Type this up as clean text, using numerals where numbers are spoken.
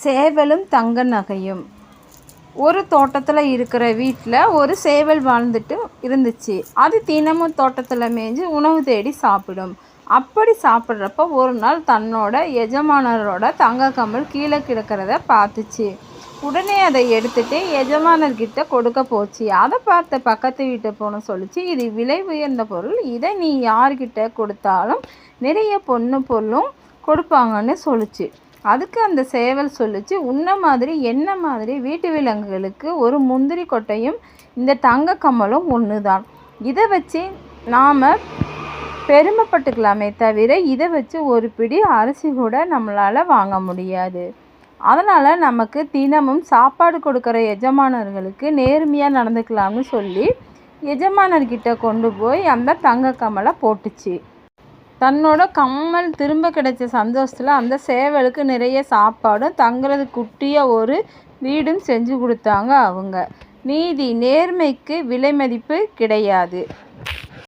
சேவலும் தங்க நகையும். ஒரு தோட்டத்தில் இருக்கிற வீட்டில் ஒரு சேவல் வாழ்ந்துட்டு இருந்துச்சு. அது தினமும் தோட்டத்தில் மேய்ஞ்சு உணவு தேடி சாப்பிடும். அப்படி சாப்பிட்றப்ப ஒரு நாள் தன்னோட எஜமானரோட தங்க கம்மல் கீழே கிடக்கிறத பார்த்துச்சு. உடனே அதை எடுத்துட்டு எஜமானர்கிட்ட கொடுக்க போச்சு. அதை பார்த்த பக்கத்து வீட்டு பொண்ணு சொல்லிச்சு, இது விலை உயர்ந்த பொருள், இதை நீ யார்கிட்ட கொடுத்தாலும் நிறைய பொண்ணு பொருளும் கொடுப்பாங்கன்னு சொல்லிச்சு. அதுக்கு அந்த சேவல் சொல்லிச்சு, உன்ன மாதிரி என்ன மாதிரி வீட்டு விலங்குகளுக்கு ஒரு முந்திரி கொட்டையும் இந்த தங்க கம்மலும் ஒன்று தான். இதை வச்சு நாம் பெருமைப்பட்டுக்கலாமே தவிர இதை வச்சு ஒரு பிடி அரிசி கூட நம்மளால் வாங்க முடியாது. அதனால் நமக்கு தினமும் சாப்பாடு கொடுக்குற எஜமானர்களுக்கு நேர்மையாக நடந்துக்கலாம்னு சொல்லி எஜமானர்கிட்ட கொண்டு போய் அந்த தங்க கம்மலை போட்டுச்சு. தன்னோட கம்மல் திரும்ப கிடைச்ச சந்தோஷத்தில் அந்த சேவலுக்கு நிறைய சாப்பாடும் தங்குறது குட்டியாக ஒரு வீடும் செஞ்சு கொடுத்தாங்க அவங்க. நீதி நேர்மைக்கு விலை மதிப்பு கிடையாது.